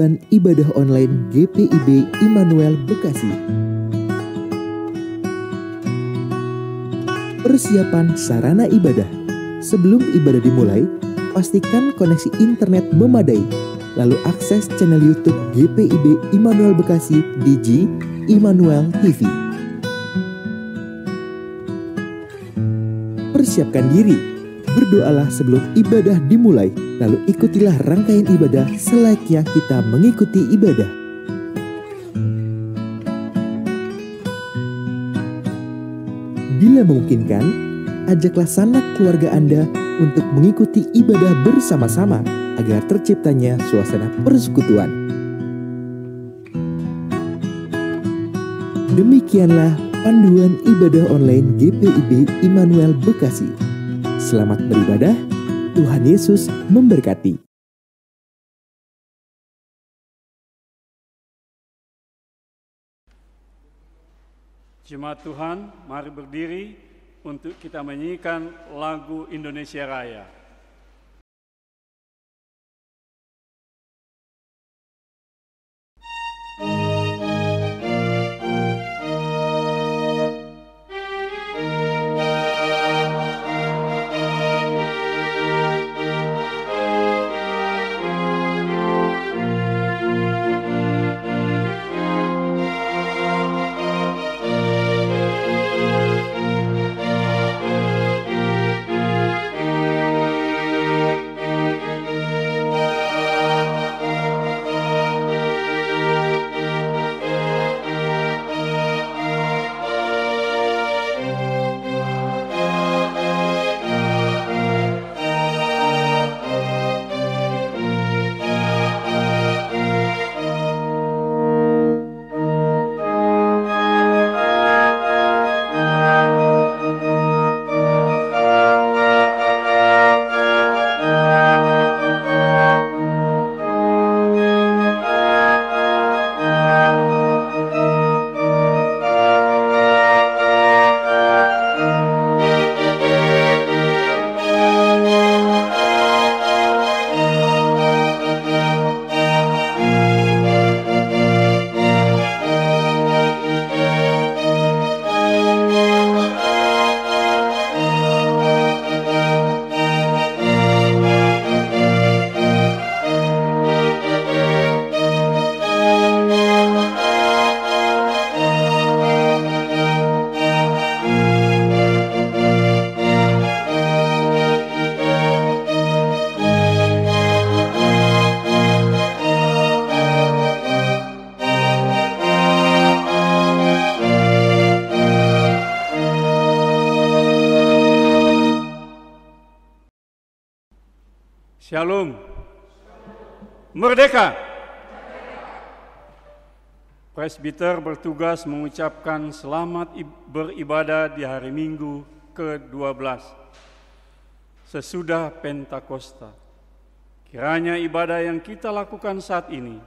Panduan Ibadah Online GPIB Immanuel Bekasi. Persiapan sarana ibadah. Sebelum ibadah dimulai, pastikan koneksi internet memadai. Lalu akses channel YouTube GPIB Immanuel Bekasi di G Immanuel TV. Persiapkan diri. Berdoalah sebelum ibadah dimulai, lalu ikutilah rangkaian ibadah selayaknya kita mengikuti ibadah. Bila memungkinkan, ajaklah sanak keluarga Anda untuk mengikuti ibadah bersama-sama agar terciptanya suasana persekutuan. Demikianlah panduan ibadah online GPIB Immanuel Bekasi. Selamat beribadah, Tuhan Yesus memberkati. Jemaat Tuhan, mari berdiri untuk kita menyanyikan lagu Indonesia Raya. Shalom. Merdeka. Presbiter bertugas mengucapkan selamat beribadah di hari Minggu ke-12 sesudah Pentakosta. Kiranya ibadah yang kita lakukan saat ini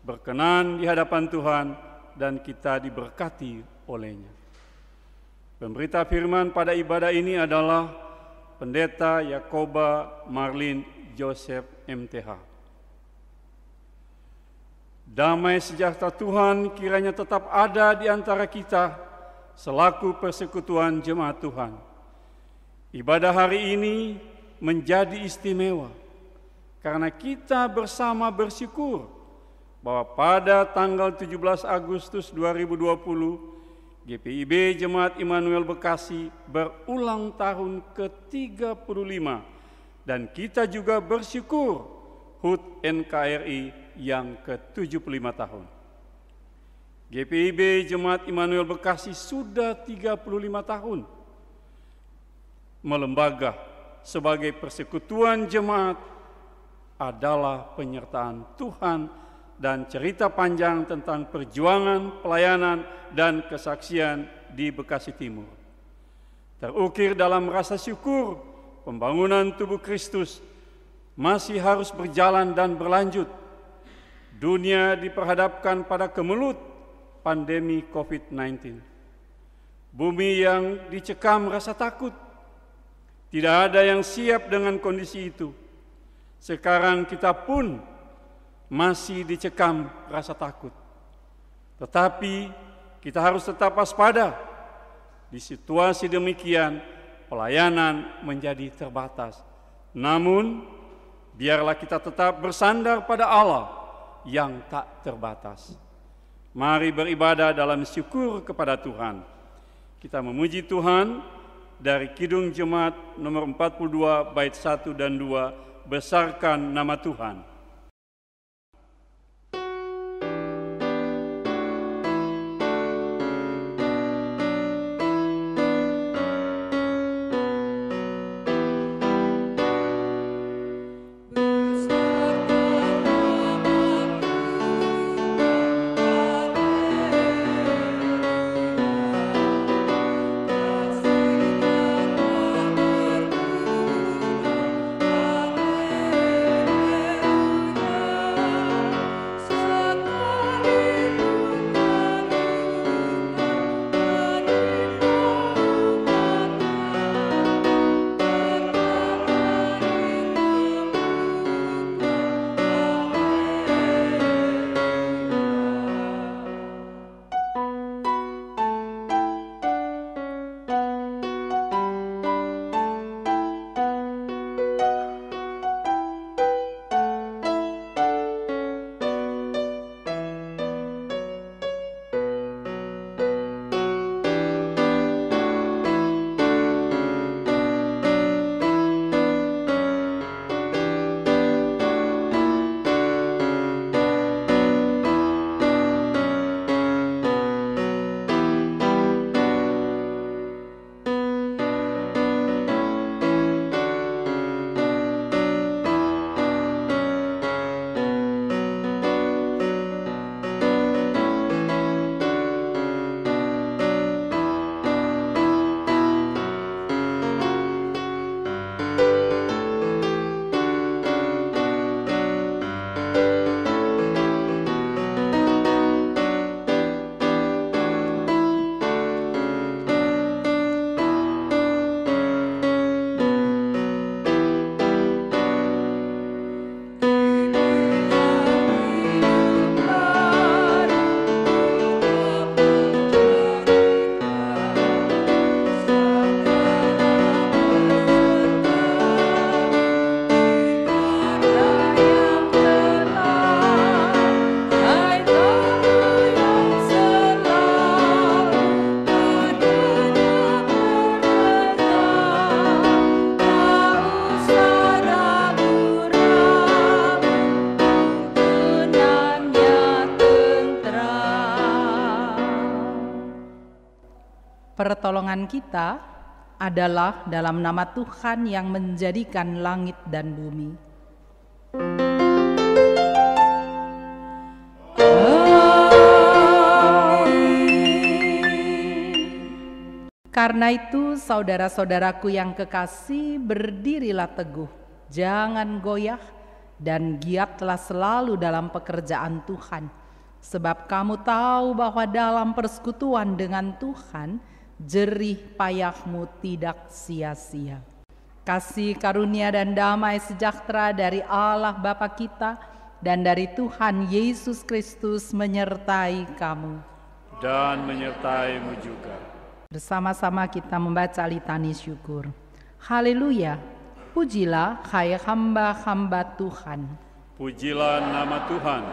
berkenan di hadapan Tuhan dan kita diberkati olehnya. Pemberita firman pada ibadah ini adalah Pendeta Yakoba Marlin Joseph MTH. Damai sejahtera Tuhan kiranya tetap ada di antara kita selaku persekutuan jemaat Tuhan. Ibadah hari ini menjadi istimewa karena kita bersama bersyukur bahwa pada tanggal 17 Agustus 2020 GPIB Jemaat Immanuel Bekasi berulang tahun ke-35 dan kita juga bersyukur HUT NKRI yang ke-75 tahun. GPIB Jemaat Immanuel Bekasi sudah 35 tahun melembaga sebagai persekutuan jemaat adalah penyertaan Tuhan dan cerita panjang tentang perjuangan, pelayanan, dan kesaksian di Bekasi Timur. Terukir dalam rasa syukur, pembangunan tubuh Kristus masih harus berjalan dan berlanjut. Dunia diperhadapkan pada kemelut pandemi COVID-19. Bumi yang dicekam rasa takut. Tidak ada yang siap dengan kondisi itu. Sekarang kita pun masih dicekam rasa takut. Tetapi kita harus tetap waspada. Di situasi demikian, pelayanan menjadi terbatas. Namun, biarlah kita tetap bersandar pada Allah yang tak terbatas. Mari beribadah dalam syukur kepada Tuhan. Kita memuji Tuhan dari Kidung Jemaat nomor 42 bait 1 dan 2, besarkan nama Tuhan. Pertolongan kita adalah dalam nama Tuhan yang menjadikan langit dan bumi. Karena itu, saudara-saudaraku yang kekasih, berdirilah teguh, jangan goyah, dan giatlah selalu dalam pekerjaan Tuhan. Sebab kamu tahu bahwa dalam persekutuan dengan Tuhan, jerih payahmu tidak sia-sia. Kasih karunia dan damai sejahtera dari Allah Bapa kita dan dari Tuhan Yesus Kristus menyertai kamu. Dan menyertaimu juga. Bersama-sama kita membaca litani syukur. Haleluya, pujilah hai hamba-hamba Tuhan. Pujilah nama Tuhan.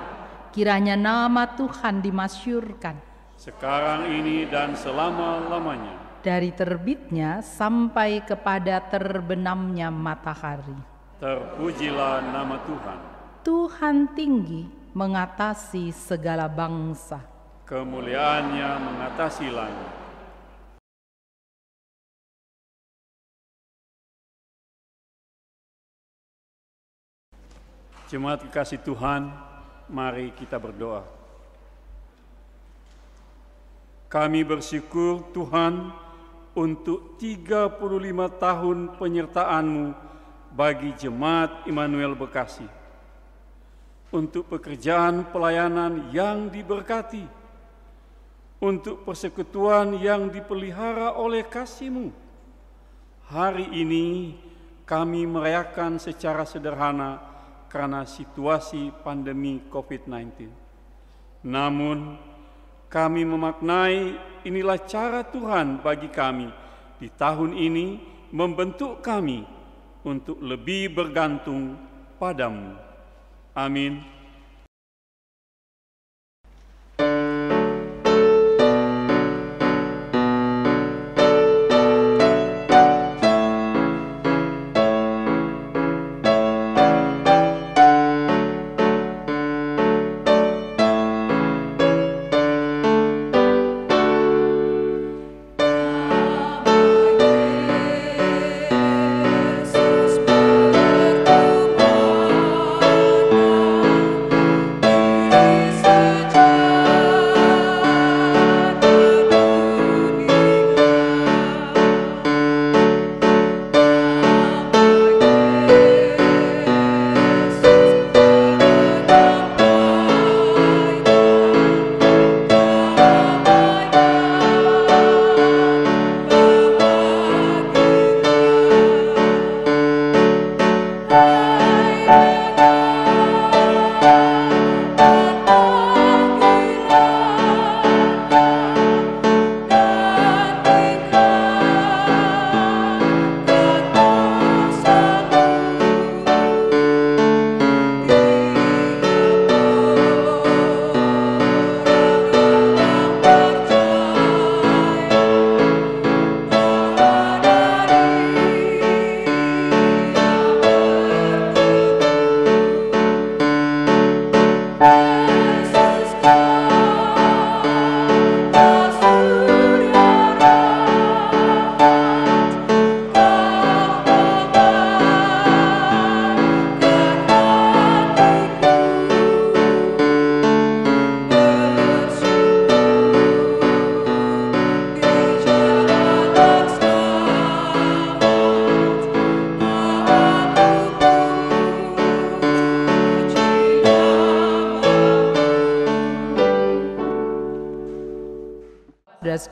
Kiranya nama Tuhan dimasyurkan sekarang ini dan selama-lamanya. Dari terbitnya sampai kepada terbenamnya matahari. Terpujilah nama Tuhan. Tuhan tinggi mengatasi segala bangsa. Kemuliaannya mengatasi langit. Jemaat kekasih Tuhan, mari kita berdoa. Kami bersyukur Tuhan untuk 35 tahun penyertaan-Mu bagi Jemaat Immanuel Bekasi. Untuk pekerjaan pelayanan yang diberkati. Untuk persekutuan yang dipelihara oleh kasih-Mu. Hari ini kami merayakan secara sederhana karena situasi pandemi COVID-19. Namun, kami memaknai inilah cara Tuhan bagi kami di tahun ini membentuk kami untuk lebih bergantung padamu. Amin.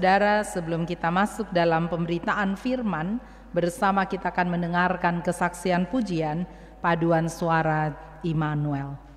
Saudara-saudara, sebelum kita masuk dalam pemberitaan firman, bersama kita akan mendengarkan kesaksian pujian paduan suara Immanuel.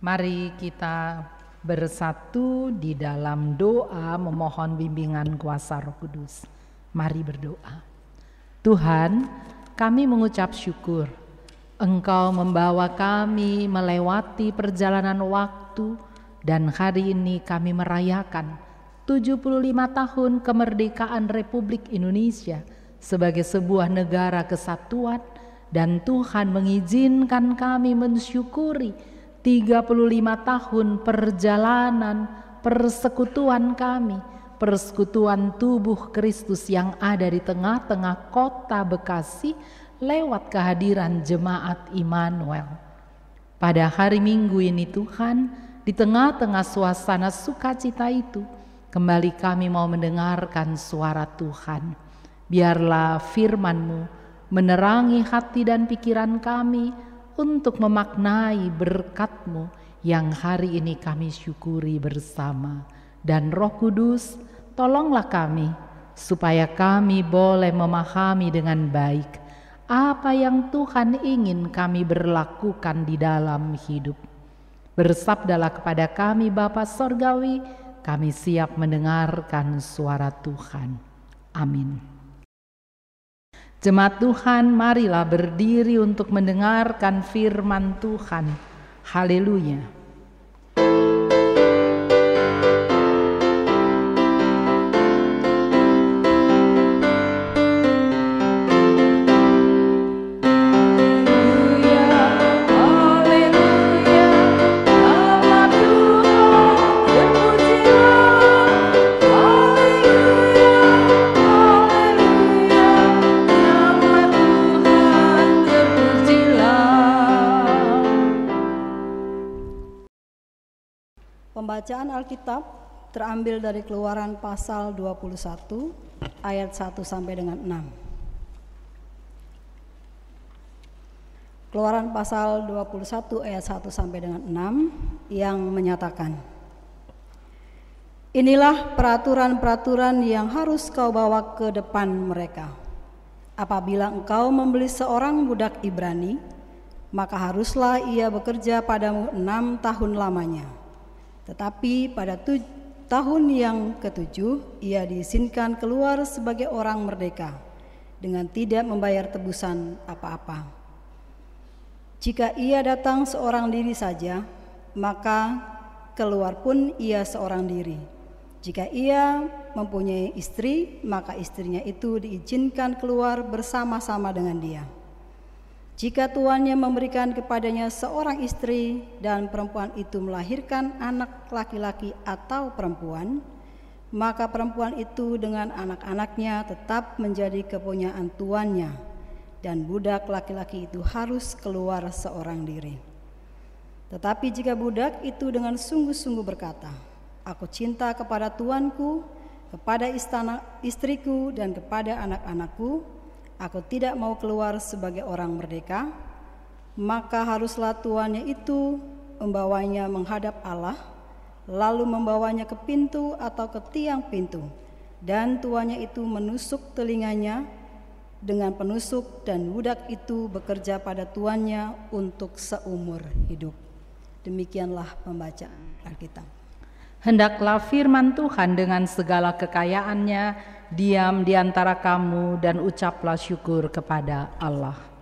Mari kita bersatu di dalam doa memohon bimbingan kuasa Roh Kudus. Mari berdoa. Tuhan, kami mengucap syukur Engkau membawa kami melewati perjalanan waktu, dan hari ini kami merayakan 75 tahun kemerdekaan Republik Indonesia sebagai sebuah negara kesatuan, dan Tuhan mengizinkan kami mensyukuri 35 tahun perjalanan persekutuan kami, persekutuan tubuh Kristus yang ada di tengah-tengah kota Bekasi lewat kehadiran jemaat Immanuel. Pada hari Minggu ini Tuhan, di tengah-tengah suasana sukacita itu, kembali kami mau mendengarkan suara Tuhan. Biarlah firman-Mu menerangi hati dan pikiran kami untuk memaknai berkat-Mu yang hari ini kami syukuri bersama. Dan Roh Kudus, tolonglah kami supaya kami boleh memahami dengan baik apa yang Tuhan ingin kami berlakukan di dalam hidup. Bersabdalah kepada kami Bapa Sorgawi, kami siap mendengarkan suara Tuhan. Amin. Jemaat Tuhan, marilah berdiri untuk mendengarkan firman Tuhan. Haleluya. Pembacaan Alkitab terambil dari Keluaran pasal 21 ayat 1 sampai dengan 6. Keluaran pasal 21 ayat 1 sampai dengan 6 yang menyatakan, inilah peraturan-peraturan yang harus kau bawa ke depan mereka. Apabila engkau membeli seorang budak Ibrani, maka haruslah ia bekerja padamu 6 tahun lamanya. Tetapi pada tahun yang ke-7 ia diizinkan keluar sebagai orang merdeka dengan tidak membayar tebusan apa-apa. Jika ia datang seorang diri saja, maka keluar pun ia seorang diri. Jika ia mempunyai istri, maka istrinya itu diizinkan keluar bersama-sama dengan dia. Jika tuannya memberikan kepadanya seorang istri dan perempuan itu melahirkan anak laki-laki atau perempuan, maka perempuan itu dengan anak-anaknya tetap menjadi kepunyaan tuannya, dan budak laki-laki itu harus keluar seorang diri. Tetapi jika budak itu dengan sungguh-sungguh berkata, aku cinta kepada tuanku, kepada istriku, dan kepada anak-anakku, aku tidak mau keluar sebagai orang merdeka, maka haruslah tuannya itu membawanya menghadap Allah, lalu membawanya ke pintu atau ke tiang pintu, dan tuannya itu menusuk telinganya dengan penusuk, dan budak itu bekerja pada tuannya untuk seumur hidup. Demikianlah pembacaan Alkitab. Hendaklah firman Tuhan dengan segala kekayaannya diam di antara kamu dan ucaplah syukur kepada Allah.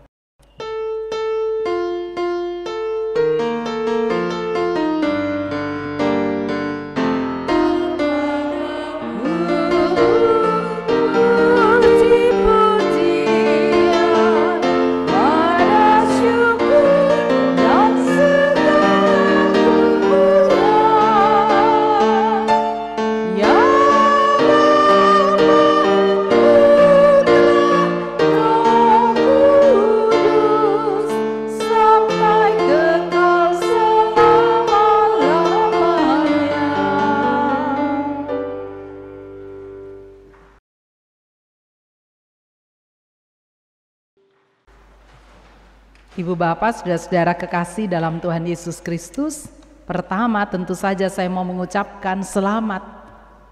Ibu Bapak, saudara-saudara kekasih dalam Tuhan Yesus Kristus, pertama tentu saja saya mau mengucapkan selamat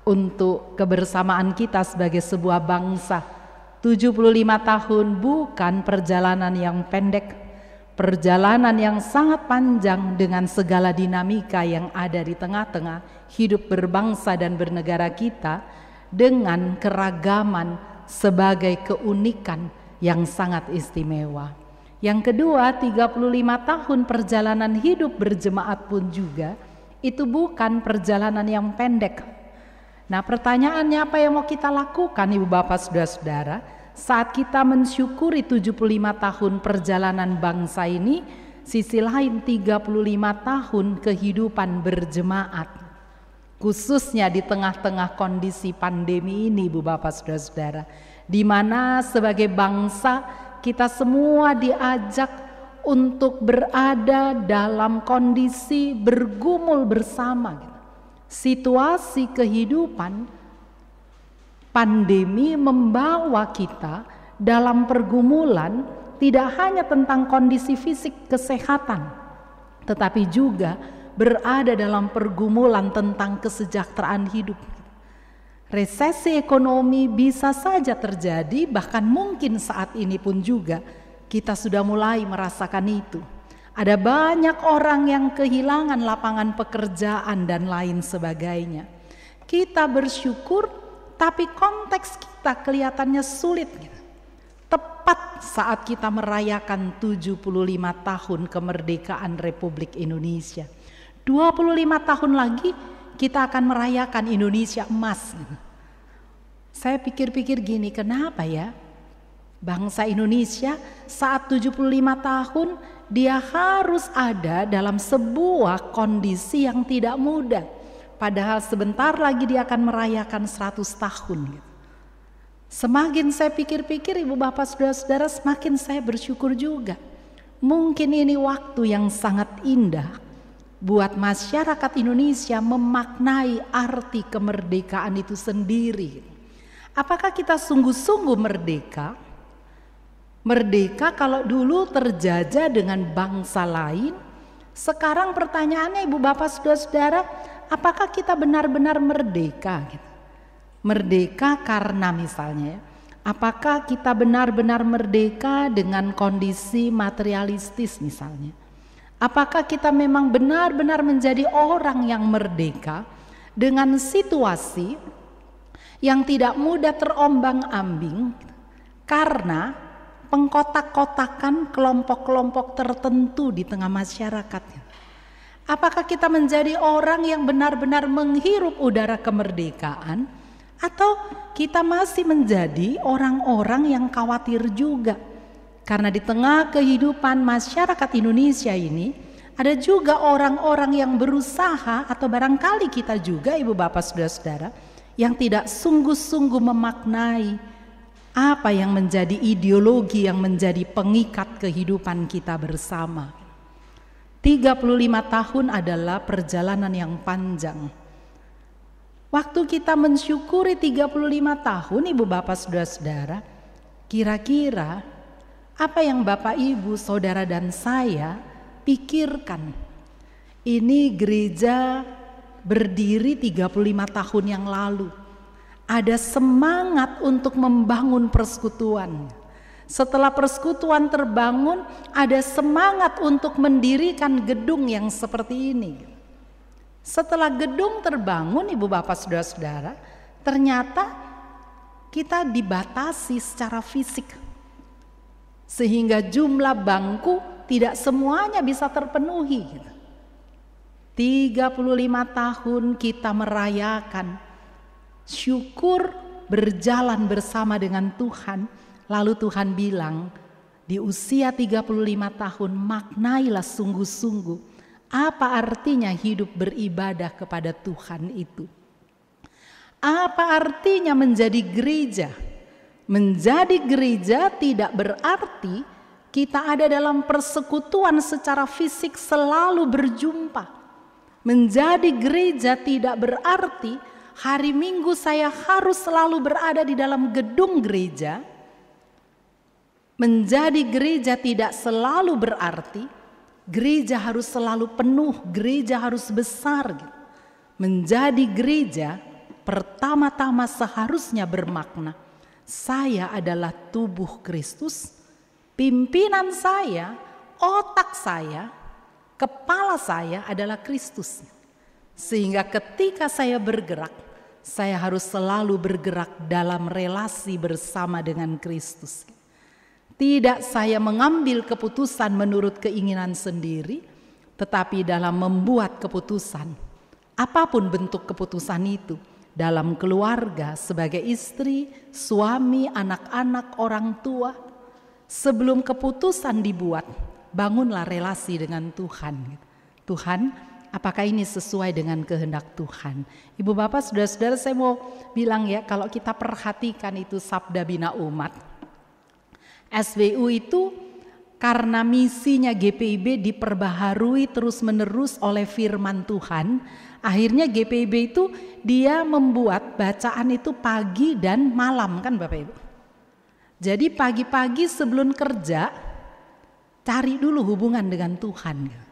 untuk kebersamaan kita sebagai sebuah bangsa. 75 tahun bukan perjalanan yang pendek, perjalanan yang sangat panjang dengan segala dinamika yang ada di tengah-tengah hidup berbangsa dan bernegara kita, dengan keragaman sebagai keunikan yang sangat istimewa. Yang kedua, 35 tahun perjalanan hidup berjemaat pun juga itu bukan perjalanan yang pendek. Nah, pertanyaannya apa yang mau kita lakukan Ibu Bapak Saudara-saudara saat kita mensyukuri 75 tahun perjalanan bangsa ini, sisi lain 35 tahun kehidupan berjemaat. khususnya di tengah-tengah kondisi pandemi ini, Ibu Bapak Saudara-saudara, di mana sebagai bangsa kita semua diajak untuk berada dalam kondisi bergumul bersama. Situasi kehidupan pandemi membawa kita dalam pergumulan, tidak hanya tentang kondisi fisik kesehatan, tetapi juga berada dalam pergumulan tentang kesejahteraan hidup. Resesi ekonomi bisa saja terjadi, bahkan mungkin saat ini pun juga kita sudah mulai merasakan itu. Ada banyak orang yang kehilangan lapangan pekerjaan dan lain sebagainya. Kita bersyukur, tapi konteks kita kelihatannya sulit. Tepat saat kita merayakan 75 tahun kemerdekaan Republik Indonesia. 25 tahun lagi kita akan merayakan Indonesia emas. Saya pikir-pikir gini, kenapa ya bangsa Indonesia saat 75 tahun dia harus ada dalam sebuah kondisi yang tidak mudah. Padahal sebentar lagi dia akan merayakan 100 tahun. Semakin saya pikir-pikir, Ibu Bapak Saudara-saudara, semakin saya bersyukur juga. Mungkin ini waktu yang sangat indah buat masyarakat Indonesia memaknai arti kemerdekaan itu sendiri. Apakah kita sungguh-sungguh merdeka? Merdeka kalau dulu terjajah dengan bangsa lain. Sekarang pertanyaannya, Ibu Bapak Saudara-saudara, apakah kita benar-benar merdeka? Merdeka karena misalnya, apakah kita benar-benar merdeka dengan kondisi materialistis misalnya? Apakah kita memang benar-benar menjadi orang yang merdeka dengan situasi yang tidak mudah terombang-ambing karena pengkotak-kotakan kelompok-kelompok tertentu di tengah masyarakat? Apakah kita menjadi orang yang benar-benar menghirup udara kemerdekaan, atau kita masih menjadi orang-orang yang khawatir juga? Karena di tengah kehidupan masyarakat Indonesia ini ada juga orang-orang yang berusaha, atau barangkali kita juga, Ibu Bapak Saudara-saudara, yang tidak sungguh-sungguh memaknai apa yang menjadi ideologi yang menjadi pengikat kehidupan kita bersama. 35 tahun adalah perjalanan yang panjang. Waktu kita mensyukuri 35 tahun, Ibu Bapak Saudara-saudara, kira-kira apa yang Bapak Ibu, Saudara dan saya pikirkan? Ini gereja berdiri 35 tahun yang lalu. Ada semangat untuk membangun persekutuan. Setelah persekutuan terbangun, ada semangat untuk mendirikan gedung yang seperti ini. Setelah gedung terbangun, Ibu Bapak Saudara-saudara, ternyata kita dibatasi secara fisik. Sehingga jumlah bangku tidak semuanya bisa terpenuhi. 35 tahun kita merayakan syukur berjalan bersama dengan Tuhan. Lalu Tuhan bilang, di usia 35 tahun maknailah sungguh-sungguh apa artinya hidup beribadah kepada Tuhan itu. Apa artinya menjadi gereja? Menjadi gereja tidak berarti kita ada dalam persekutuan secara fisik selalu berjumpa. Menjadi gereja tidak berarti hari Minggu saya harus selalu berada di dalam gedung gereja. Menjadi gereja tidak selalu berarti gereja harus selalu penuh, gereja harus besar. Menjadi gereja pertama-tama seharusnya bermakna, saya adalah tubuh Kristus, pimpinan saya, otak saya, kepala saya adalah Kristus. Sehingga ketika saya bergerak, saya harus selalu bergerak dalam relasi bersama dengan Kristus. Tidak saya mengambil keputusan menurut keinginan sendiri, tetapi dalam membuat keputusan, apapun bentuk keputusan itu, dalam keluarga, sebagai istri, suami, anak-anak, orang tua, sebelum keputusan dibuat, bangunlah relasi dengan Tuhan. Tuhan, Apakah ini sesuai dengan kehendak Tuhan? Ibu bapak, saudara-saudara, saya mau bilang ya, kalau kita perhatikan itu Sabda Bina Umat, SBU itu karena misinya GPIB diperbaharui terus-menerus oleh firman Tuhan, akhirnya GPIB itu dia membuat bacaan itu pagi dan malam, kan Bapak Ibu. Jadi pagi-pagi sebelum kerja, cari dulu hubungan dengan Tuhan.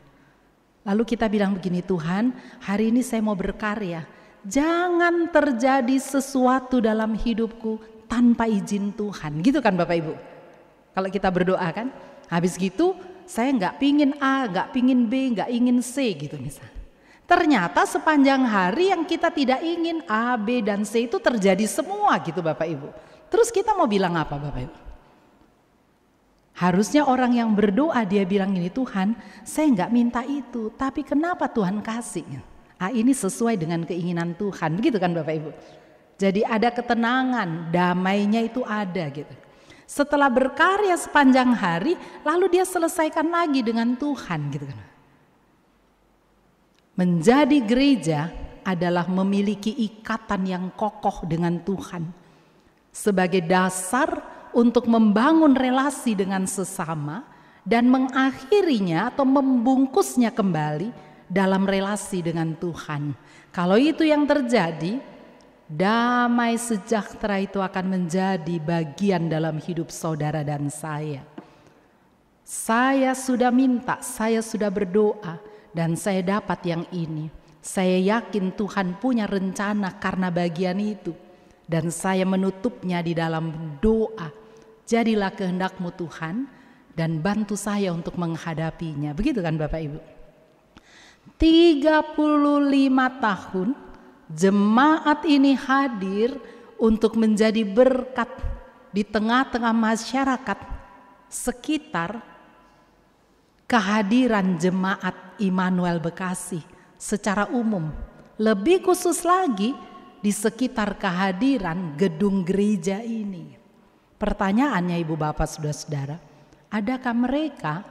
Lalu kita bilang begini, Tuhan, hari ini saya mau berkarya. Jangan terjadi sesuatu dalam hidupku tanpa izin Tuhan. Gitu kan Bapak Ibu? Kalau kita berdoa kan, habis gitu saya nggak pingin A, nggak pingin B, nggak ingin C gitu misalnya. Ternyata sepanjang hari yang kita tidak ingin A, B, dan C itu terjadi semua gitu Bapak Ibu. Terus kita mau bilang apa Bapak Ibu? Harusnya orang yang berdoa dia bilang ini, Tuhan saya nggak minta itu, tapi kenapa Tuhan kasih? Ini sesuai dengan keinginan Tuhan, begitu kan Bapak Ibu. Jadi ada ketenangan, damainya itu ada gitu. Setelah berkarya sepanjang hari, lalu dia selesaikan lagi dengan Tuhan gitu kan. Menjadi gereja adalah memiliki ikatan yang kokoh dengan Tuhan sebagai dasar untuk membangun relasi dengan sesama dan mengakhirinya atau membungkusnya kembali dalam relasi dengan Tuhan. Kalau itu yang terjadi, damai sejahtera itu akan menjadi bagian dalam hidup saudara dan saya. Saya sudah minta, saya sudah berdoa, dan saya dapat yang ini. Saya yakin Tuhan punya rencana karena bagian itu. Dan saya menutupnya di dalam doa. Jadilah kehendak-Mu Tuhan dan bantu saya untuk menghadapinya. Begitu kan Bapak Ibu? 35 tahun jemaat ini hadir untuk menjadi berkat di tengah-tengah masyarakat sekitar kehadiran jemaat Immanuel Bekasi secara umum. Lebih khusus lagi di sekitar kehadiran gedung gereja ini. Pertanyaannya Ibu Bapak Saudara-saudara, adakah mereka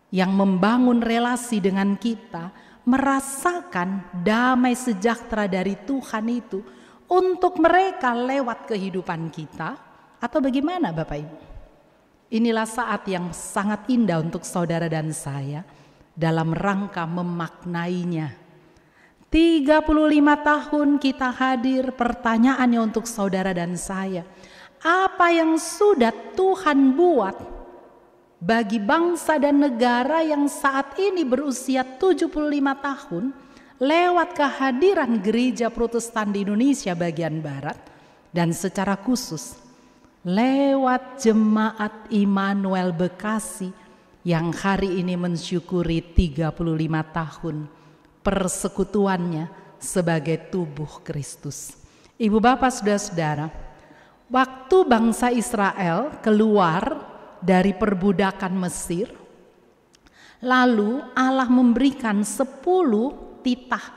yang membangun relasi dengan kita merasakan damai sejahtera dari Tuhan itu untuk mereka lewat kehidupan kita, atau bagaimana Bapak Ibu? Inilah saat yang sangat indah untuk saudara dan saya dalam rangka memaknainya. 35 tahun kita hadir, pertanyaannya untuk saudara dan saya, apa yang sudah Tuhan buat bagi bangsa dan negara yang saat ini berusia 75 tahun lewat kehadiran gereja Protestan di Indonesia bagian Barat dan secara khusus lewat jemaat Immanuel Bekasi yang hari ini mensyukuri 35 tahun persekutuannya sebagai tubuh Kristus. Ibu bapak saudara-saudara, waktu bangsa Israel keluar dari perbudakan Mesir, lalu Allah memberikan 10 titah.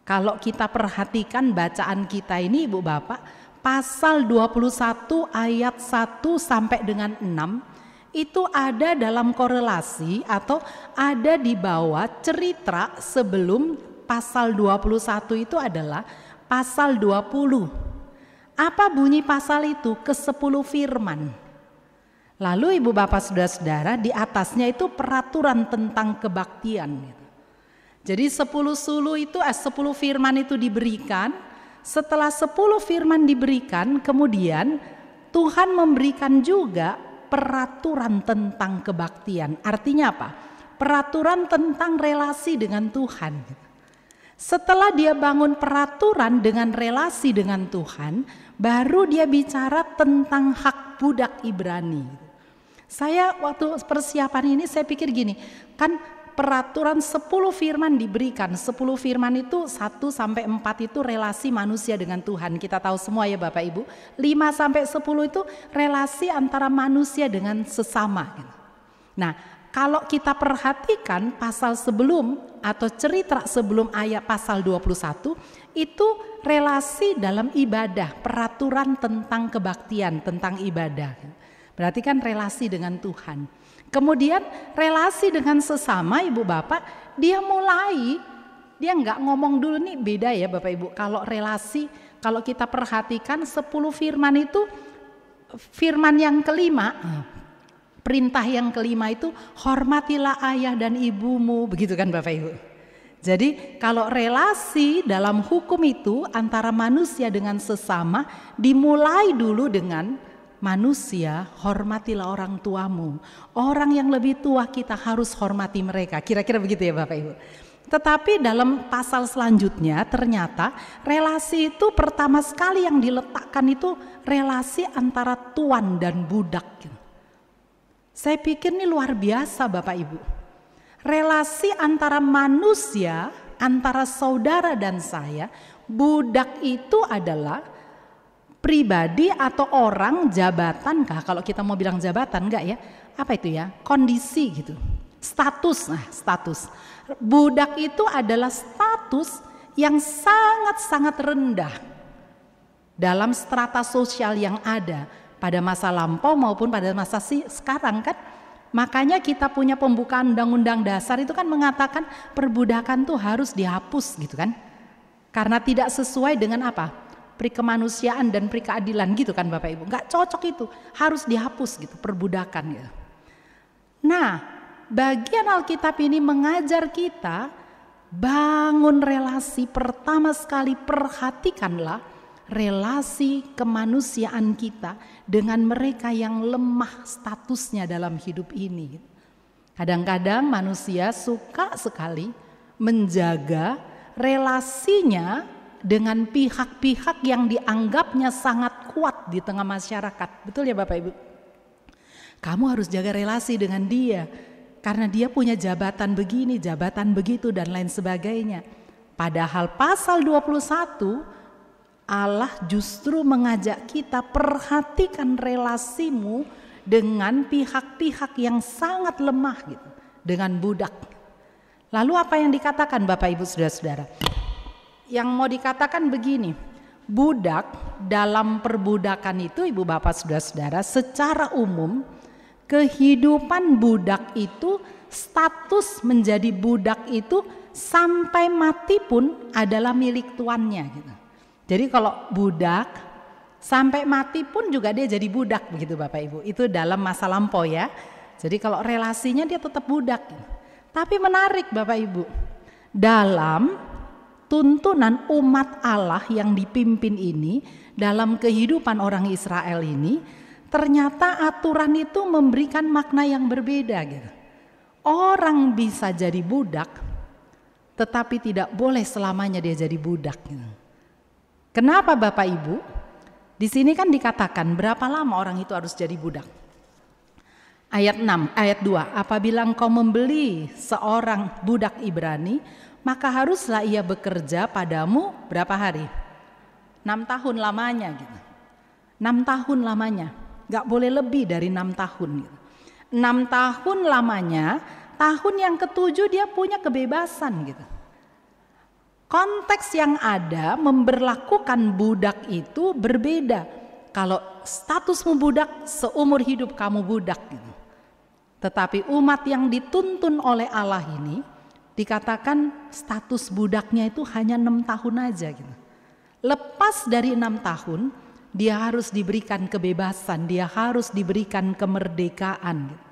Kalau kita perhatikan bacaan kita ini Ibu Bapak, pasal 21 ayat 1 sampai dengan 6 itu ada dalam korelasi atau ada di bawah cerita sebelum pasal 21 itu adalah pasal 20. Apa bunyi pasal itu? Ke-10 firman. Lalu Ibu Bapak Saudara-saudara, di atasnya itu peraturan tentang kebaktian. Jadi 10 sulu itu 10 firman itu diberikan. Setelah 10 firman diberikan, kemudian Tuhan memberikan juga peraturan tentang kebaktian. Artinya apa? Peraturan tentang relasi dengan Tuhan. Setelah dia bangun peraturan dengan relasi dengan Tuhan, baru dia bicara tentang hak budak Ibrani. Saya waktu persiapan ini saya pikir gini, kan peraturan 10 firman diberikan. 10 firman itu 1 sampai 4 itu relasi manusia dengan Tuhan. Kita tahu semua ya Bapak Ibu. 5 sampai 10 itu relasi antara manusia dengan sesama. Nah, kalau kita perhatikan pasal sebelum atau cerita sebelum ayat pasal 21 itu relasi dalam ibadah, peraturan tentang kebaktian, tentang ibadah. Berarti kan relasi dengan Tuhan. Kemudian relasi dengan sesama ibu bapak, dia nggak ngomong dulu, nih beda ya Bapak Ibu. Kalau relasi, kalau kita perhatikan 10 firman itu, firman yang kelima, perintah yang kelima itu hormatilah ayah dan ibumu, begitu kan Bapak Ibu. Jadi kalau relasi dalam hukum itu antara manusia dengan sesama dimulai dulu dengan manusia, hormatilah orang tuamu. Orang yang lebih tua kita harus hormati mereka. Kira-kira begitu ya Bapak Ibu. Tetapi dalam pasal selanjutnya ternyata relasi itu pertama sekali yang diletakkan itu relasi antara tuan dan budak. Saya pikir ini luar biasa Bapak Ibu. Relasi antara manusia, antara saudara dan saya, budak itu adalah pribadi atau orang, jabatan kah? Kalau kita mau bilang jabatan enggak ya? Apa itu ya? Kondisi gitu. Status, status. Budak itu adalah status yang sangat-sangat rendah dalam strata sosial yang ada pada masa lampau maupun pada masa sekarang kan. Makanya kita punya pembukaan Undang-Undang Dasar itu kan mengatakan perbudakan tuh harus dihapus gitu kan. Karena tidak sesuai dengan apa? Perikemanusiaan dan perikeadilan gitu kan Bapak Ibu. Enggak cocok itu, harus dihapus gitu perbudakan gitu. Nah, bagian Alkitab ini mengajar kita bangun relasi. Pertama sekali perhatikanlah relasi kemanusiaan kita dengan mereka yang lemah statusnya dalam hidup ini. Kadang-kadang manusia suka sekali menjaga relasinya dengan pihak-pihak yang dianggapnya sangat kuat di tengah masyarakat. Betul ya Bapak Ibu? Kamu harus jaga relasi dengan dia karena dia punya jabatan begini, jabatan begitu dan lain sebagainya. Padahal pasal 21 Allah justru mengajak kita perhatikan relasimu dengan pihak-pihak yang sangat lemah gitu, dengan budak. Lalu apa yang dikatakan Bapak Ibu Saudara-saudara? Yang mau dikatakan begini, budak dalam perbudakan itu Ibu Bapak Saudara-saudara, secara umum kehidupan budak itu, status menjadi budak itu sampai mati pun adalah milik tuannya gitu. Jadi kalau budak sampai mati pun juga dia jadi budak begitu Bapak Ibu. Itu dalam masa lampau ya. Jadi kalau relasinya dia tetap budak. Tapi menarik Bapak Ibu, dalam tuntunan umat Allah yang dipimpin ini, dalam kehidupan orang Israel ini, ternyata aturan itu memberikan makna yang berbeda gitu. Orang bisa jadi budak, tetapi tidak boleh selamanya dia jadi budak gitu. Kenapa Bapak Ibu? Di sini kan dikatakan berapa lama orang itu harus jadi budak. Ayat 6, ayat 2, apabila engkau membeli seorang budak Ibrani, maka haruslah ia bekerja padamu berapa hari? 6 tahun lamanya gitu. 6 tahun lamanya, gak boleh lebih dari 6 tahun gitu. 6 tahun lamanya, tahun yang ke-7 dia punya kebebasan gitu. Konteks yang ada memberlakukan budak itu berbeda. Kalau statusmu budak, seumur hidup kamu budak gitu. Tetapi umat yang dituntun oleh Allah ini dikatakan status budaknya itu hanya 6 tahun aja gitu. Lepas dari 6 tahun dia harus diberikan kebebasan, dia harus diberikan kemerdekaan gitu.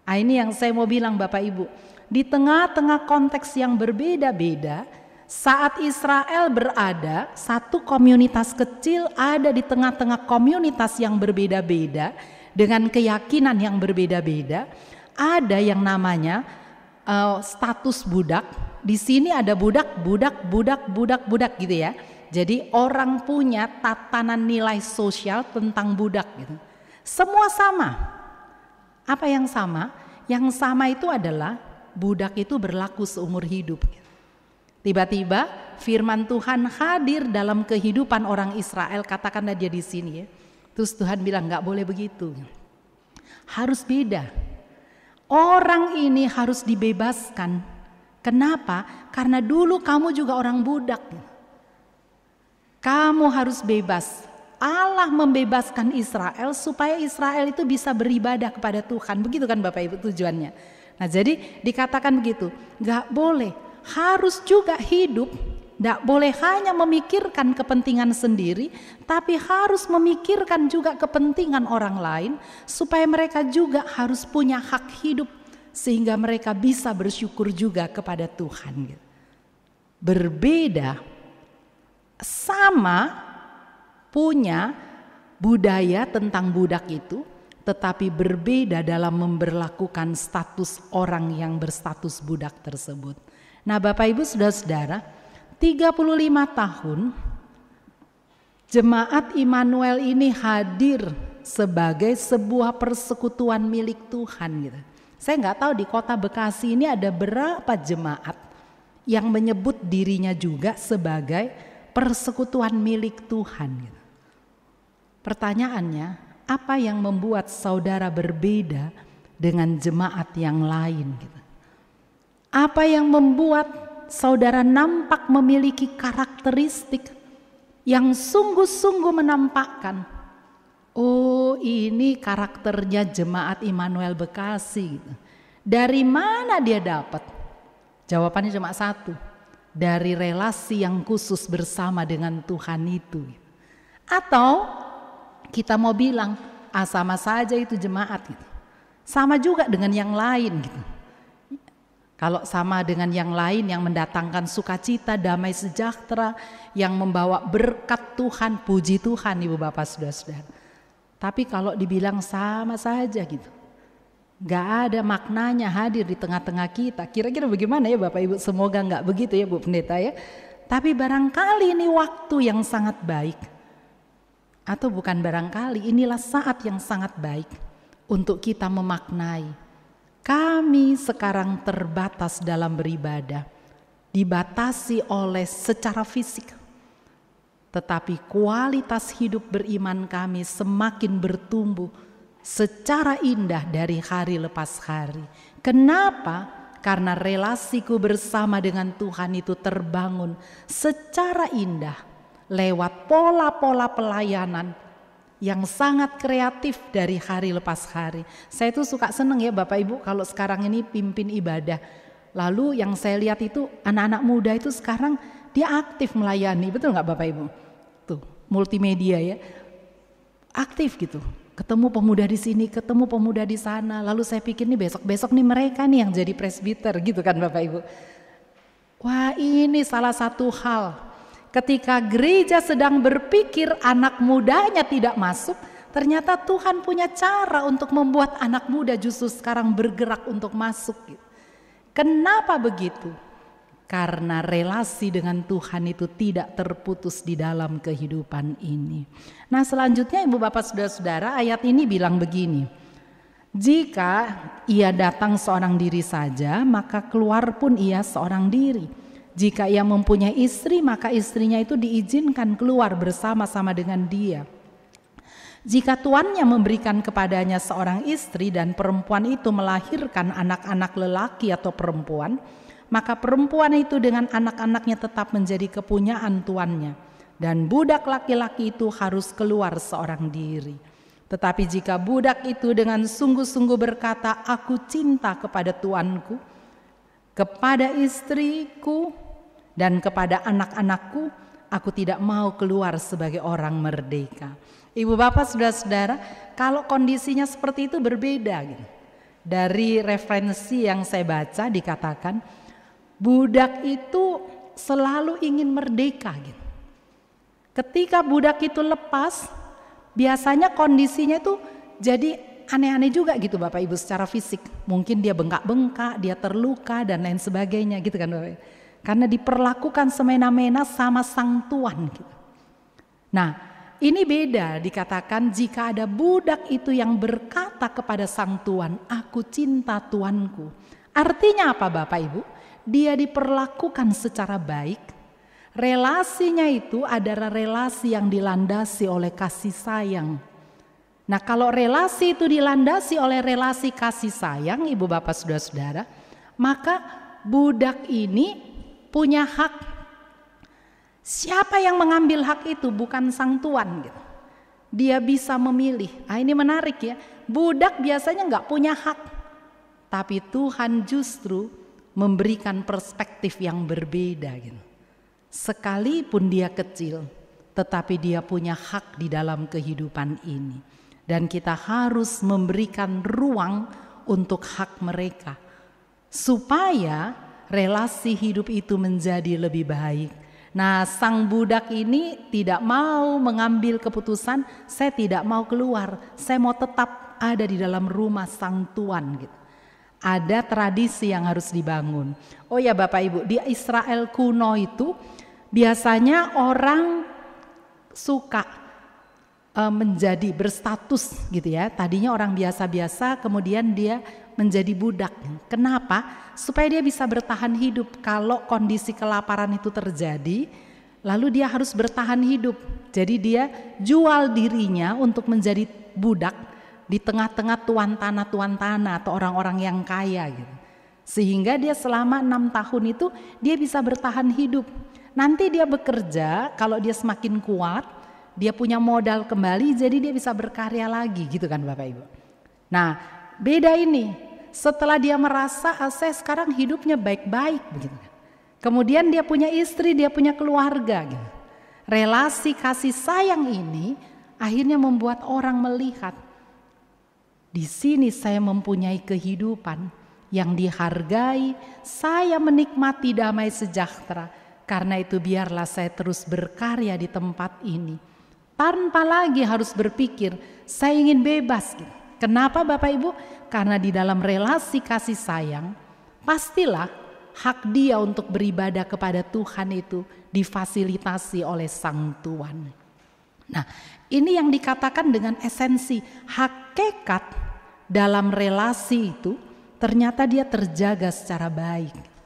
Nah, ini yang saya mau bilang Bapak Ibu, di tengah-tengah konteks yang berbeda-beda, saat Israel berada, satu komunitas kecil ada di tengah-tengah komunitas yang berbeda-beda dengan keyakinan yang berbeda-beda, ada yang namanya status budak. Di sini ada budak gitu ya. Jadi orang punya tatanan nilai sosial tentang budak gitu. Semua sama. Apa yang sama? Yang sama itu adalah budak itu berlaku seumur hidup. Tiba-tiba firman Tuhan hadir dalam kehidupan orang Israel, katakanlah dia di sini ya. Terus Tuhan bilang nggak boleh begitu, harus beda. Orang ini harus dibebaskan. Kenapa? Karena dulu kamu juga orang budak. Kamu harus bebas. Allah membebaskan Israel supaya Israel itu bisa beribadah kepada Tuhan. Begitu kan Bapak Ibu tujuannya. Nah jadi dikatakan begitu, gak boleh, harus juga hidup, gak boleh hanya memikirkan kepentingan sendiri, tapi harus memikirkan juga kepentingan orang lain, supaya mereka juga harus punya hak hidup, sehingga mereka bisa bersyukur juga kepada Tuhan. Berbeda, sama punya budaya tentang budak itu, tetapi berbeda dalam memberlakukan status orang yang berstatus budak tersebut. Nah Bapak Ibu saudara-saudara, 35 tahun jemaat Immanuel ini hadir sebagai sebuah persekutuan milik Tuhan gitu. Saya nggak tahu di kota Bekasi ini ada berapa jemaat yang menyebut dirinya juga sebagai persekutuan milik Tuhan gitu. Pertanyaannya, apa yang membuat saudara berbeda dengan jemaat yang lain gitu? Apa yang membuat saudara nampak memiliki karakteristik yang sungguh-sungguh menampakkan, oh ini karakternya jemaat Immanuel Bekasi gitu. Dari mana dia dapat? Jawabannya cuma satu, dari relasi yang khusus bersama dengan Tuhan itu. Atau kita mau bilang, sama saja itu jemaat gitu. Sama juga dengan yang lain gitu. Kalau sama dengan yang lain yang mendatangkan sukacita, damai sejahtera, yang membawa berkat Tuhan, puji Tuhan Ibu Bapak Saudara-saudara. Tapi kalau dibilang sama saja gitu, gak ada maknanya hadir di tengah-tengah kita. Kira-kira bagaimana ya Bapak Ibu? Semoga gak begitu ya Bu Pendeta ya. Tapi barangkali ini waktu yang sangat baik. Atau bukan barangkali, inilah saat yang sangat baik untuk kita memaknai. Kami sekarang terbatas dalam beribadah, dibatasi oleh secara fisik. Tetapi kualitas hidup beriman kami semakin bertumbuh secara indah dari hari lepas hari. Kenapa? Karena relasiku bersama dengan Tuhan itu terbangun secara indah lewat pola-pola pelayanan yang sangat kreatif dari hari lepas hari. Saya tuh suka seneng ya Bapak Ibu kalau sekarang ini pimpin ibadah. Lalu yang saya lihat itu anak-anak muda itu sekarang dia aktif melayani, betul nggak Bapak Ibu? Tuh multimedia ya, aktif gitu. Ketemu pemuda di sini, ketemu pemuda di sana. Lalu saya pikir nih besok-besok nih mereka nih yang jadi presbiter gitu kan Bapak Ibu. Wah ini salah satu hal. Ketika gereja sedang berpikir anak mudanya tidak masuk, ternyata Tuhan punya cara untuk membuat anak muda justru sekarang bergerak untuk masuk. Kenapa begitu? Karena relasi dengan Tuhan itu tidak terputus di dalam kehidupan ini. Nah selanjutnya Ibu Bapak Saudara-saudara, ayat ini bilang begini. Jika ia datang seorang diri saja, maka keluar pun ia seorang diri. Jika ia mempunyai istri, maka istrinya itu diizinkan keluar bersama-sama dengan dia. Jika tuannya memberikan kepadanya seorang istri dan perempuan itu melahirkan anak-anak lelaki atau perempuan, maka perempuan itu dengan anak-anaknya tetap menjadi kepunyaan tuannya. Dan budak laki-laki itu harus keluar seorang diri. Tetapi jika budak itu dengan sungguh-sungguh berkata, aku cinta kepada tuanku, kepada istriku, dan kepada anak-anakku, aku tidak mau keluar sebagai orang merdeka. Ibu Bapak Saudara-saudara, kalau kondisinya seperti itu berbeda gitu. Dari referensi yang saya baca dikatakan, budak itu selalu ingin merdeka gitu. Ketika budak itu lepas, biasanya kondisinya itu jadi aneh-aneh juga gitu Bapak Ibu secara fisik. Mungkin dia bengkak-bengkak, dia terluka dan lain sebagainya gitu kan Bapak Ibu. Karena diperlakukan semena-mena sama sang tuan gitu. Nah ini beda, dikatakan jika ada budak itu yang berkata kepada sang tuan, aku cinta tuanku. Artinya apa Bapak Ibu? Dia diperlakukan secara baik. Relasinya itu adalah relasi yang dilandasi oleh kasih sayang. Nah kalau relasi itu dilandasi oleh relasi kasih sayang Ibu Bapak Saudara-saudara, maka budak ini punya hak. Siapa yang mengambil hak itu? Bukan sang tuan gitu. dia bisa memilih. Ini menarik ya, budak biasanya nggak punya hak, tapi Tuhan justru memberikan perspektif yang berbeda gitu. Sekalipun dia kecil, tetapi dia punya hak di dalam kehidupan ini. Dan kita harus memberikan ruang untuk hak mereka, supaya relasi hidup itu menjadi lebih baik. Nah, sang budak ini tidak mau mengambil keputusan, saya tidak mau keluar, saya mau tetap ada di dalam rumah sang tuan gitu. Ada tradisi yang harus dibangun. Oh ya Bapak Ibu, di Israel kuno itu biasanya orang suka menjadi berstatus gitu ya. Tadinya orang biasa-biasa, kemudian dia menjadi budak. Kenapa? Supaya dia bisa bertahan hidup. Kalau kondisi kelaparan itu terjadi, lalu dia harus bertahan hidup. Jadi dia jual dirinya untuk menjadi budak di tengah-tengah tuan tanah atau orang-orang yang kaya gitu. Sehingga dia selama 6 tahun itu dia bisa bertahan hidup. Nanti dia bekerja, kalau dia semakin kuat, dia punya modal kembali, jadi dia bisa berkarya lagi gitu kan Bapak Ibu. Nah, beda ini, setelah dia merasa saya sekarang hidupnya baik-baik begitu kan. Kemudian dia punya istri, dia punya keluarga gitu. Relasi kasih sayang ini akhirnya membuat orang melihat, di sini saya mempunyai kehidupan yang dihargai, saya menikmati damai sejahtera. Karena itu biarlah saya terus berkarya di tempat ini, tanpa lagi harus berpikir saya ingin bebas. Kenapa Bapak Ibu? Karena di dalam relasi kasih sayang, pastilah hak dia untuk beribadah kepada Tuhan itu difasilitasi oleh sang Tuhan. Nah, ini yang dikatakan dengan esensi hakikat dalam relasi itu ternyata dia terjaga secara baik.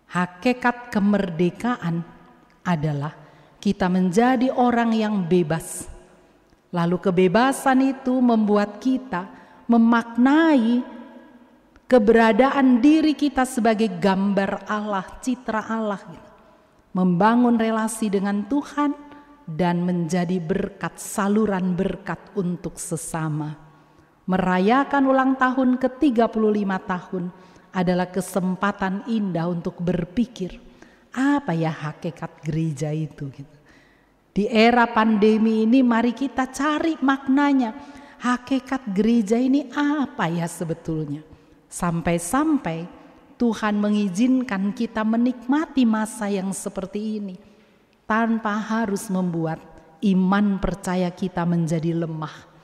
Hakikat kemerdekaan adalah kita menjadi orang yang bebas. Lalu kebebasan itu membuat kita memaknai keberadaan diri kita sebagai gambar Allah, citra Allah. Membangun relasi dengan Tuhan dan menjadi berkat, saluran berkat untuk sesama. Merayakan ulang tahun ke-35 tahun adalah kesempatan indah untuk berpikir, apa ya hakikat gereja itu gitu. Di era pandemi ini mari kita cari maknanya, hakikat gereja ini apa ya sebetulnya. Sampai-sampai Tuhan mengizinkan kita menikmati masa yang seperti ini tanpa harus membuat iman percaya kita menjadi lemah.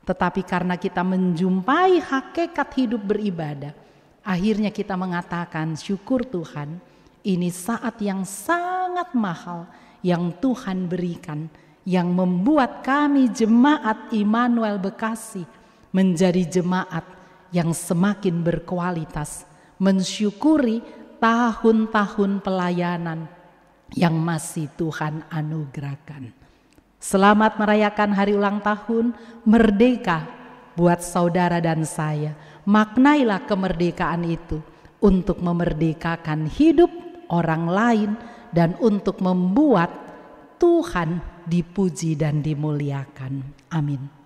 Tetapi karena kita menjumpai hakikat hidup beribadah, akhirnya kita mengatakan syukur Tuhan, ini saat yang sangat mahal yang Tuhan berikan, yang membuat kami jemaat Immanuel Bekasi menjadi jemaat yang semakin berkualitas, mensyukuri tahun-tahun pelayanan yang masih Tuhan anugerahkan. Selamat merayakan hari ulang tahun merdeka buat saudara dan saya. Maknailah kemerdekaan itu untuk memerdekakan hidup orang lain dan untuk membuat Tuhan dipuji dan dimuliakan. Amin.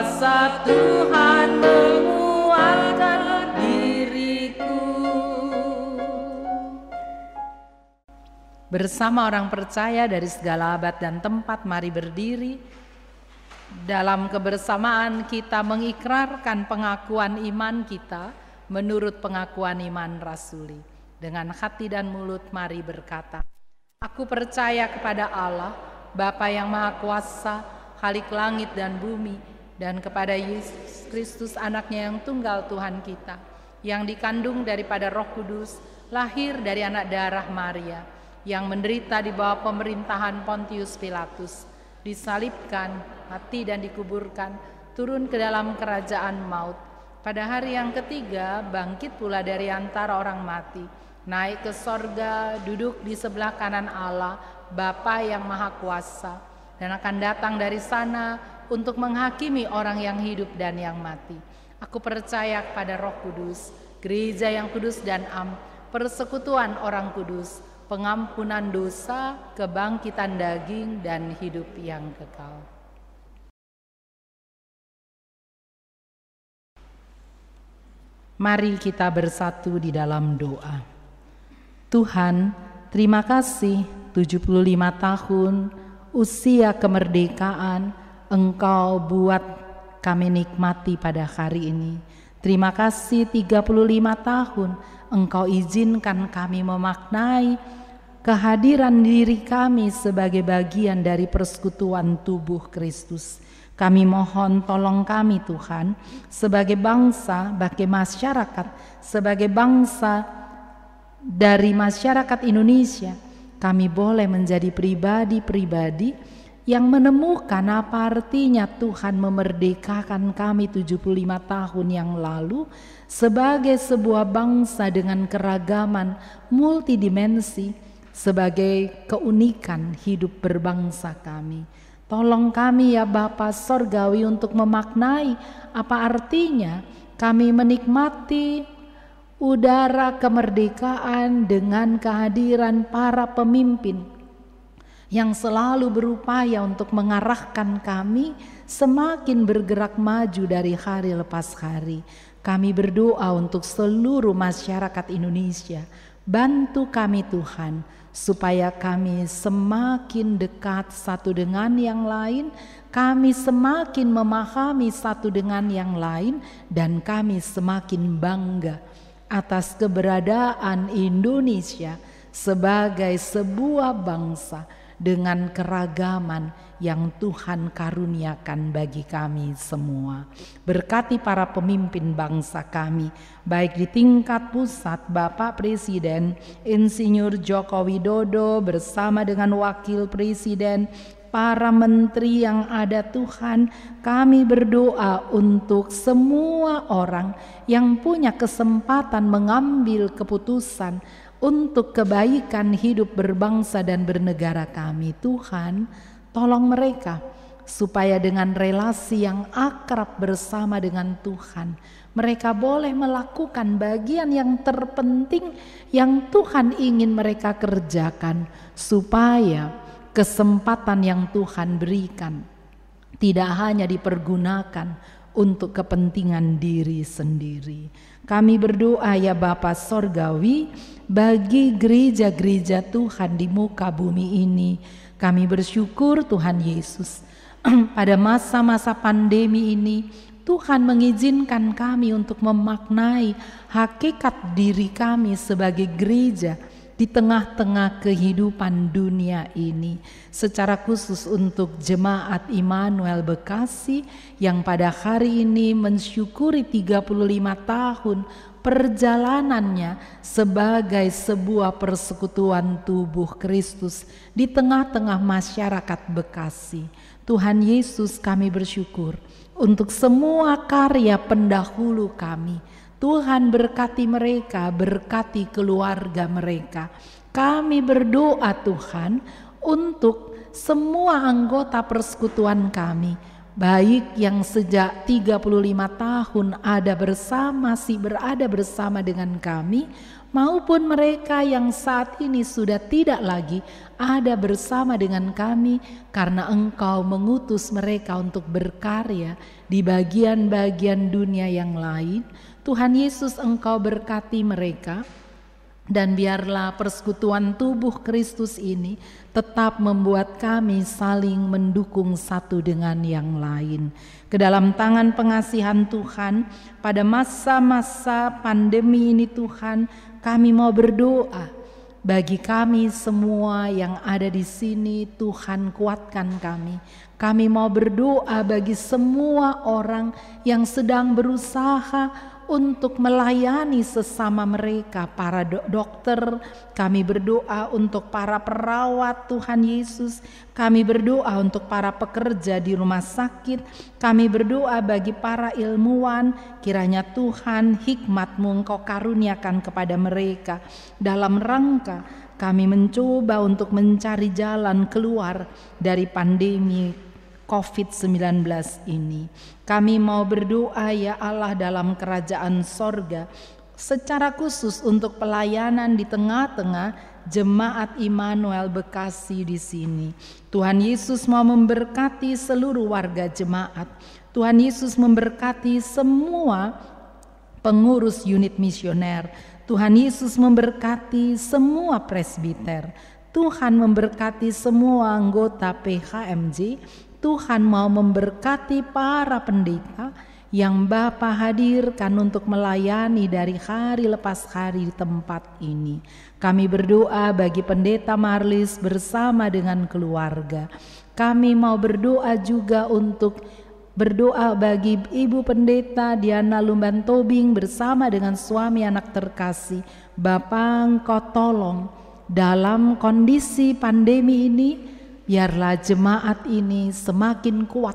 kuasa Tuhan menguatkan diriku. Bersama orang percaya dari segala abad dan tempat, mari berdiri. Dalam kebersamaan kita mengikrarkan pengakuan iman kita menurut pengakuan iman rasuli. Dengan hati dan mulut mari berkata, aku percaya kepada Allah, Bapa yang Maha Kuasa, Khalik langit dan bumi, dan kepada Yesus Kristus anaknya yang tunggal Tuhan kita, yang dikandung daripada Roh Kudus, lahir dari anak darah Maria, yang menderita di bawah pemerintahan Pontius Pilatus, disalibkan, mati dan dikuburkan, turun ke dalam kerajaan maut. Pada hari yang ketiga bangkit pula dari antara orang mati, naik ke sorga, duduk di sebelah kanan Allah, Bapa yang Maha Kuasa, dan akan datang dari sana untuk menghakimi orang yang hidup dan yang mati. Aku percaya kepada Roh Kudus, gereja yang kudus dan am, persekutuan orang kudus, pengampunan dosa, kebangkitan daging, dan hidup yang kekal. Mari kita bersatu di dalam doa. Tuhan, terima kasih 75 tahun usia kemerdekaan Engkau buat kami nikmati pada hari ini. Terima kasih 35 tahun Engkau izinkan kami memaknai kehadiran diri kami sebagai bagian dari persekutuan tubuh Kristus. Kami mohon tolong kami Tuhan, sebagai bangsa, sebagai masyarakat, sebagai bangsa dari masyarakat Indonesia, kami boleh menjadi pribadi-pribadi yang menemukan apa artinya Tuhan memerdekakan kami 75 tahun yang lalu sebagai sebuah bangsa dengan keragaman multidimensi, sebagai keunikan hidup berbangsa kami. Tolong kami ya Bapa Sorgawi untuk memaknai apa artinya kami menikmati udara kemerdekaan dengan kehadiran para pemimpin yang selalu berupaya untuk mengarahkan kami semakin bergerak maju dari hari lepas hari. Kami berdoa untuk seluruh masyarakat Indonesia. Bantu kami Tuhan, supaya kami semakin dekat satu dengan yang lain, kami semakin memahami satu dengan yang lain, dan kami semakin bangga atas keberadaan Indonesia sebagai sebuah bangsa dengan keragaman yang Tuhan karuniakan bagi kami semua. Berkati para pemimpin bangsa kami, baik di tingkat pusat Bapak Presiden Insinyur Joko Widodo bersama dengan Wakil Presiden, para menteri yang ada Tuhan. Kami berdoa untuk semua orang yang punya kesempatan mengambil keputusan untuk kebaikan hidup berbangsa dan bernegara kami. Tuhan, tolong mereka supaya dengan relasi yang akrab bersama dengan Tuhan, mereka boleh melakukan bagian yang terpenting yang Tuhan ingin mereka kerjakan, supaya kesempatan yang Tuhan berikan tidak hanya dipergunakan untuk kepentingan diri sendiri. Kami berdoa ya Bapa Sorgawi bagi gereja-gereja Tuhan di muka bumi ini. Kami bersyukur Tuhan Yesus pada masa-masa pandemi ini Tuhan mengizinkan kami untuk memaknai hakikat diri kami sebagai gereja di tengah-tengah kehidupan dunia ini, secara khusus untuk Jemaat Immanuel Bekasi yang pada hari ini mensyukuri 35 tahun perjalanannya sebagai sebuah persekutuan tubuh Kristus di tengah-tengah masyarakat Bekasi. Tuhan Yesus, kami bersyukur untuk semua karya pendahulu kami. Tuhan berkati mereka, berkati keluarga mereka. Kami berdoa Tuhan untuk semua anggota persekutuan kami, baik yang sejak 35 tahun masih berada bersama dengan kami, maupun mereka yang saat ini sudah tidak lagi ada bersama dengan kami karena Engkau mengutus mereka untuk berkarya di bagian-bagian dunia yang lain. Tuhan Yesus, Engkau berkati mereka, dan biarlah persekutuan tubuh Kristus ini tetap membuat kami saling mendukung satu dengan yang lain. Ke dalam tangan pengasihan Tuhan, pada masa-masa pandemi ini Tuhan, kami mau berdoa bagi kami semua yang ada di sini. Tuhan, kuatkan kami. Kami mau berdoa bagi semua orang yang sedang berusaha untuk melayani sesama mereka, para dokter. Kami berdoa untuk para perawat, Tuhan Yesus. Kami berdoa untuk para pekerja di rumah sakit. Kami berdoa bagi para ilmuwan. Kiranya Tuhan, hikmat-Mu Engkau karuniakan kepada mereka dalam rangka kami mencoba untuk mencari jalan keluar dari pandemi COVID-19 ini. Kami mau berdoa ya Allah dalam kerajaan sorga, secara khusus untuk pelayanan di tengah-tengah Jemaat Immanuel Bekasi di sini. Tuhan Yesus mau memberkati seluruh warga jemaat. Tuhan Yesus memberkati semua pengurus unit misioner. Tuhan Yesus memberkati semua presbiter. Tuhan memberkati semua anggota PHMJ. Tuhan mau memberkati para pendeta yang Bapa hadirkan untuk melayani dari hari lepas hari di tempat ini. Kami berdoa bagi pendeta Marlis bersama dengan keluarga. Kami mau berdoa juga berdoa bagi Ibu Pendeta Diana Lumban Tobing bersama dengan suami anak terkasih. Bapa, Engkau tolong dalam kondisi pandemi ini, biarlah jemaat ini semakin kuat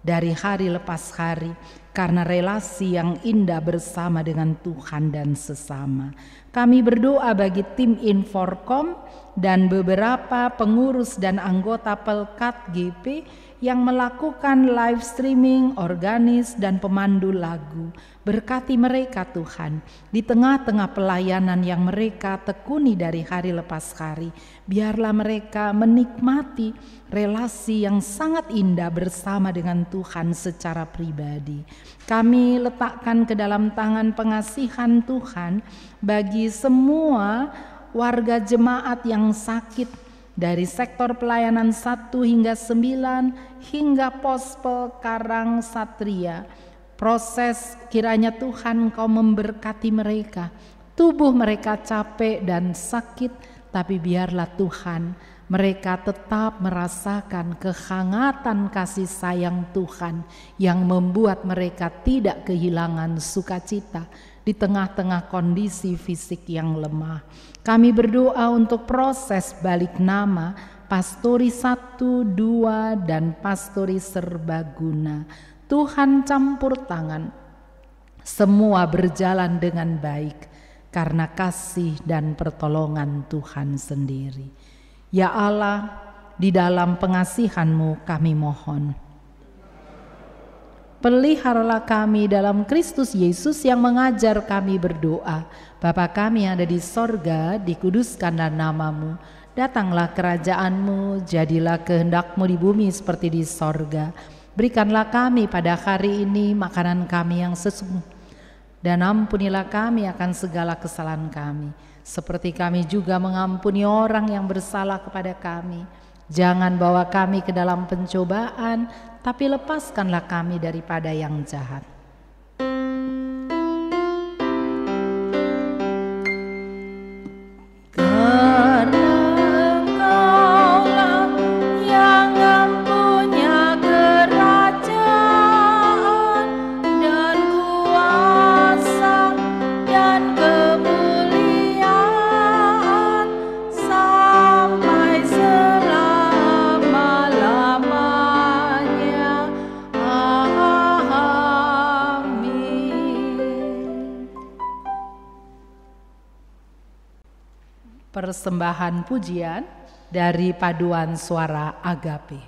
dari hari lepas hari karena relasi yang indah bersama dengan Tuhan dan sesama. Kami berdoa bagi tim Inforkom dan beberapa pengurus dan anggota Pelkat GP yang melakukan live streaming, organis, dan pemandu lagu. Berkati mereka Tuhan, di tengah-tengah pelayanan yang mereka tekuni dari hari lepas hari. Biarlah mereka menikmati relasi yang sangat indah bersama dengan Tuhan secara pribadi. Kami letakkan ke dalam tangan pengasihan Tuhan bagi semua warga jemaat yang sakit, dari sektor pelayanan 1 hingga 9 hingga Pospel Karang Satria. Proses kiranya Tuhan Kau memberkati mereka. Tubuh mereka capek dan sakit, tapi biarlah Tuhan mereka tetap merasakan kehangatan kasih sayang Tuhan yang membuat mereka tidak kehilangan sukacita di tengah-tengah kondisi fisik yang lemah. Kami berdoa untuk proses balik nama Pastori 1, 2, dan Pastori Serbaguna. Tuhan campur tangan, semua berjalan dengan baik karena kasih dan pertolongan Tuhan sendiri. Ya Allah, di dalam pengasihan-Mu kami mohon, peliharalah kami dalam Kristus Yesus yang mengajar kami berdoa. Bapa kami yang ada di sorga, dikuduskanlah nama-Mu. Datanglah kerajaan-Mu, jadilah kehendak-Mu di bumi seperti di sorga. Berikanlah kami pada hari ini makanan kami yang sesungguhnya, dan ampunilah kami akan segala kesalahan kami, seperti kami juga mengampuni orang yang bersalah kepada kami. Jangan bawa kami ke dalam pencobaan, tapi lepaskanlah kami daripada yang jahat. Persembahan pujian dari paduan suara Agape.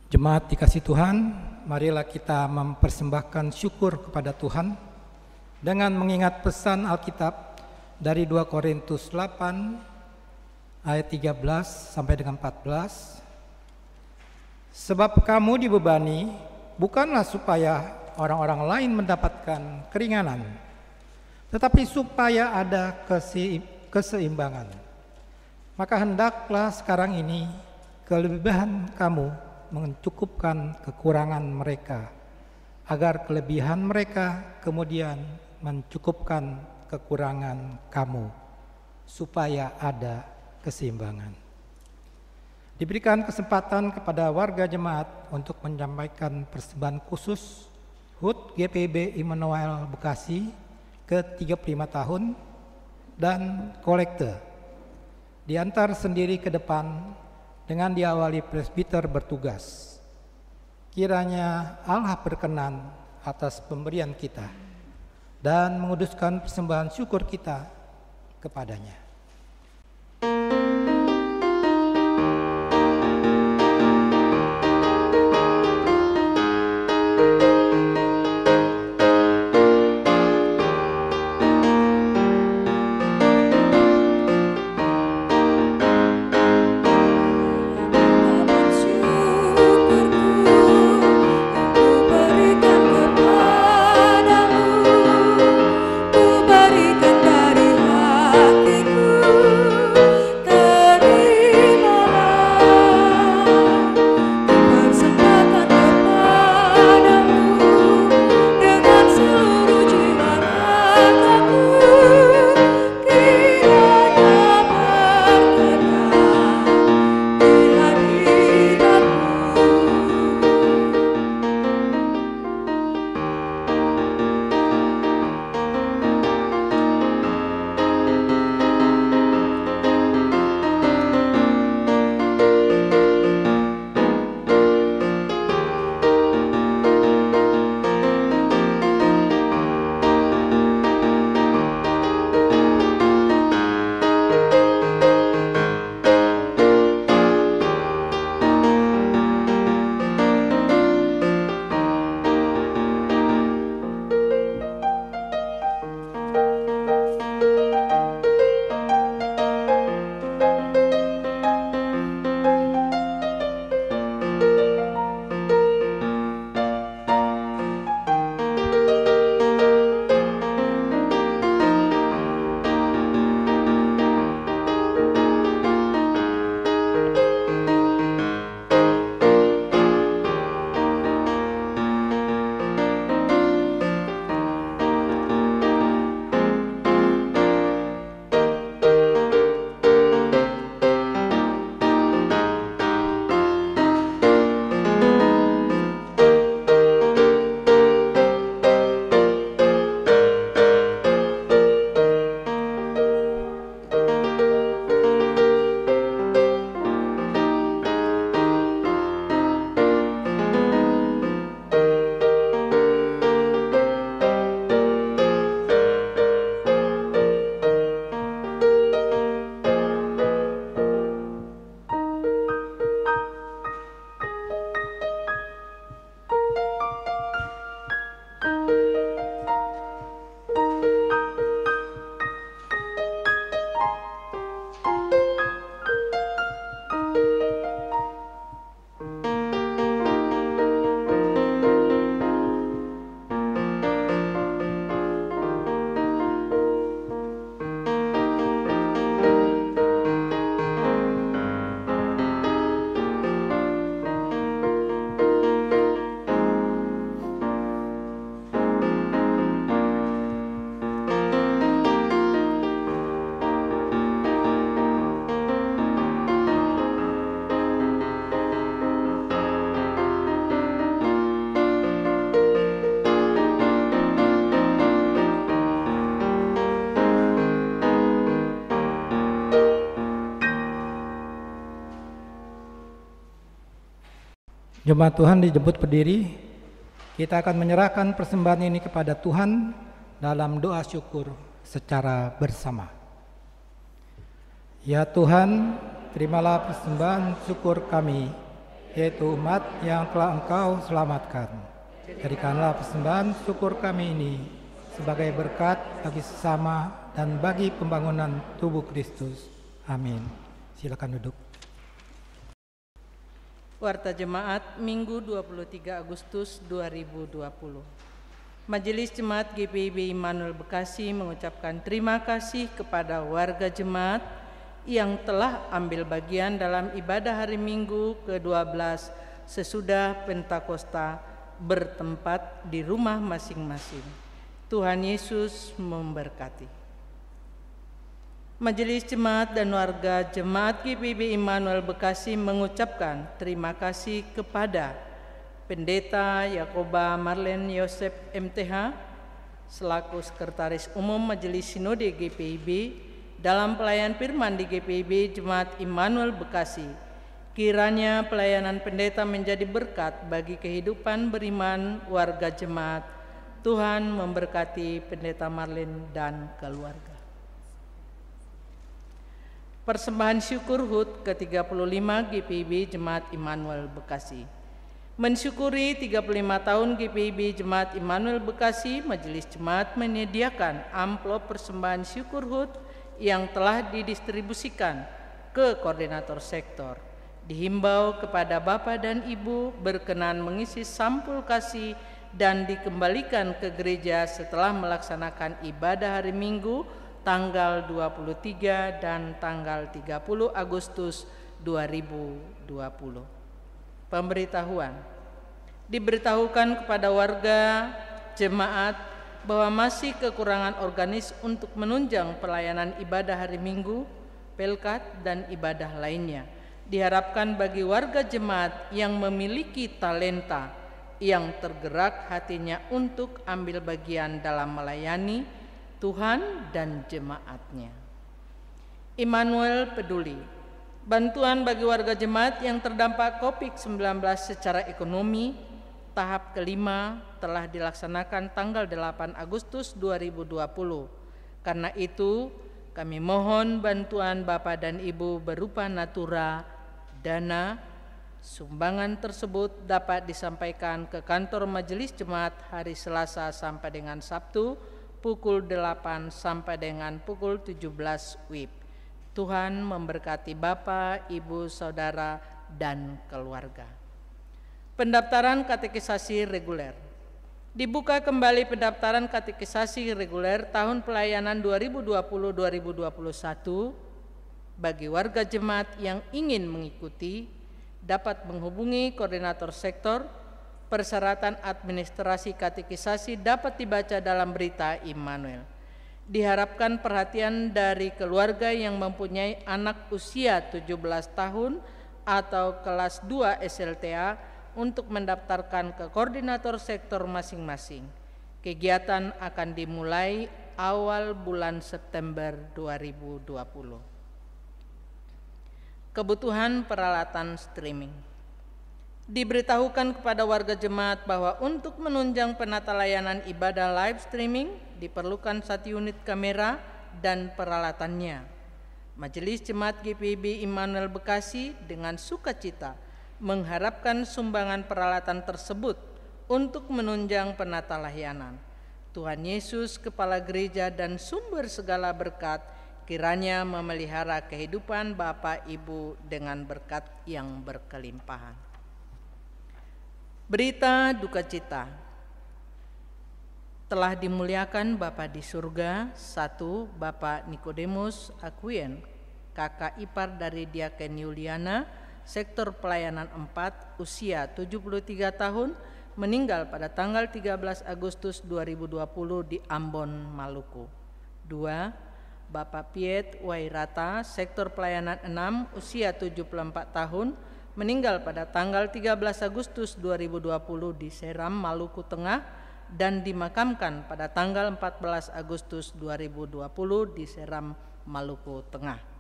Jemaat dikasih Tuhan, marilah kita mempersembahkan syukur kepada Tuhan dengan mengingat pesan Alkitab dari 2 Korintus 8 ayat 13 sampai dengan 14. Sebab kamu dibebani bukanlah supaya orang-orang lain mendapatkan keringanan, tetapi supaya ada keseimbangan. Maka hendaklah sekarang ini kelebihan kamu mencukupkan kekurangan mereka, agar kelebihan mereka kemudian mencukupkan kekurangan kamu, supaya ada keseimbangan. Diberikan kesempatan kepada warga jemaat untuk menyampaikan persembahan khusus HUT GPIB Immanuel Bekasi ke-35 tahun dan kolekte. Diantar sendiri ke depan dengan diawali presbiter bertugas. Kiranya Allah berkenan atas pemberian kita dan menguduskan persembahan syukur kita kepadanya. Jemaat Tuhan dijemput berdiri. Kita akan menyerahkan persembahan ini kepada Tuhan dalam doa syukur secara bersama. Ya Tuhan, terimalah persembahan syukur kami yaitu umat yang telah Engkau selamatkan. Jadikanlah persembahan syukur kami ini sebagai berkat bagi sesama dan bagi pembangunan tubuh Kristus. Amin. Silakan duduk. Warta Jemaat Minggu 23 Agustus 2020. Majelis Jemaat GPIB Immanuel Bekasi mengucapkan terima kasih kepada warga jemaat yang telah ambil bagian dalam ibadah hari Minggu ke-12 sesudah Pentakosta bertempat di rumah masing-masing. Tuhan Yesus memberkati. Majelis Jemaat dan warga Jemaat GPIB Immanuel Bekasi mengucapkan terima kasih kepada Pendeta Yakoba Marlen Yosef MTH selaku Sekretaris Umum Majelis Sinode GPIB dalam pelayan firman di GPIB Jemaat Immanuel Bekasi. Kiranya pelayanan pendeta menjadi berkat bagi kehidupan beriman warga jemaat. Tuhan memberkati Pendeta Marlen dan keluarga. Persembahan syukur HUT ke-35 GPIB Jemaat Immanuel Bekasi. Mensyukuri 35 tahun GPIB Jemaat Immanuel Bekasi, Majelis Jemaat menyediakan amplop persembahan syukur HUT yang telah didistribusikan ke koordinator sektor. Dihimbau kepada Bapak dan Ibu berkenan mengisi sampul kasih dan dikembalikan ke gereja setelah melaksanakan ibadah hari Minggu tanggal 23 dan tanggal 30 Agustus 2020. Pemberitahuan. Diberitahukan kepada warga jemaat bahwa masih kekurangan organis untuk menunjang pelayanan ibadah hari Minggu, pelkat, dan ibadah lainnya. Diharapkan bagi warga jemaat yang memiliki talenta, yang tergerak hatinya untuk ambil bagian dalam melayani Tuhan dan jemaatnya. Immanuel peduli. Bantuan bagi warga jemaat yang terdampak COVID-19 secara ekonomi tahap kelima telah dilaksanakan tanggal 8 Agustus 2020. Karena itu, kami mohon bantuan Bapak dan Ibu berupa natura, dana. Sumbangan tersebut dapat disampaikan ke kantor Majelis Jemaat hari Selasa sampai dengan Sabtu pukul 8 sampai dengan pukul 17 WIB. Tuhan memberkati Bapak, Ibu, Saudara, dan keluarga. Pendaftaran katekisasi reguler. Dibuka kembali pendaftaran katekisasi reguler tahun pelayanan 2020-2021 bagi warga jemaat yang ingin mengikuti dapat menghubungi koordinator sektor. Persyaratan administrasi katekisasi dapat dibaca dalam berita Immanuel. Diharapkan perhatian dari keluarga yang mempunyai anak usia 17 tahun atau kelas 2 SLTA untuk mendaftarkan ke koordinator sektor masing-masing. Kegiatan akan dimulai awal bulan September 2020. Kebutuhan peralatan streaming. Diberitahukan kepada warga jemaat bahwa untuk menunjang penata layanan ibadah live streaming diperlukan 1 unit kamera dan peralatannya. Majelis Jemaat GPIB Immanuel Bekasi dengan sukacita mengharapkan sumbangan peralatan tersebut untuk menunjang penata layanan. Tuhan Yesus, Kepala Gereja dan sumber segala berkat, kiranya memelihara kehidupan Bapak Ibu dengan berkat yang berkelimpahan. Berita duka cita. Telah dimuliakan Bapa di surga, 1. Bapak Nikodemus Aquien, kakak ipar dari Diaken Yuliana, sektor pelayanan 4, usia 73 tahun, meninggal pada tanggal 13 Agustus 2020 di Ambon, Maluku. 2. Bapak Piet Wairata, sektor pelayanan 6, usia 74 tahun, meninggal pada tanggal 13 Agustus 2020 di Seram, Maluku Tengah, dan dimakamkan pada tanggal 14 Agustus 2020 di Seram, Maluku Tengah.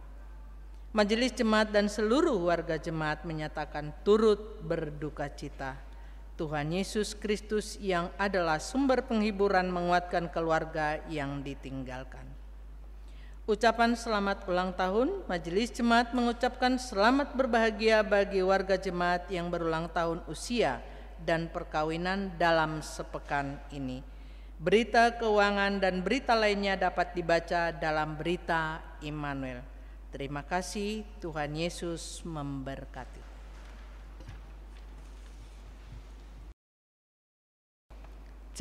Majelis Jemaat dan seluruh warga jemaat menyatakan turut berduka cita. Tuhan Yesus Kristus yang adalah sumber penghiburan menguatkan keluarga yang ditinggalkan. Ucapan selamat ulang tahun, Majelis Jemaat mengucapkan selamat berbahagia bagi warga jemaat yang berulang tahun usia dan perkawinan dalam sepekan ini. Berita keuangan dan berita lainnya dapat dibaca dalam Berita Immanuel. Terima kasih, Tuhan Yesus memberkati.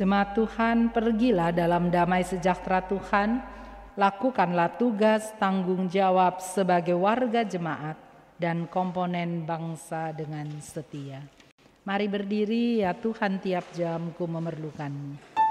Jemaat Tuhan, pergilah dalam damai sejahtera Tuhan. Lakukanlah tugas tanggung jawab sebagai warga jemaat dan komponen bangsa dengan setia. Mari berdiri, ya Tuhan, tiap jam ku memerlukanmu.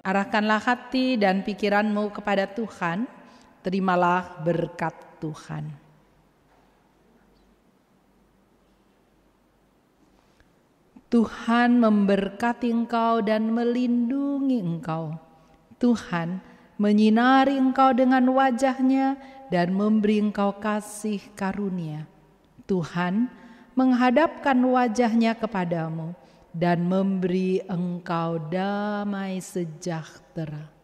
Arahkanlah hati dan pikiranmu kepada Tuhan, terimalah berkat Tuhan. Tuhan memberkati engkau dan melindungi engkau. Tuhan menyinari engkau dengan wajah-Nya dan memberi engkau kasih karunia. Tuhan menghadapkan wajah-Nya kepadamu dan memberi engkau damai sejahtera.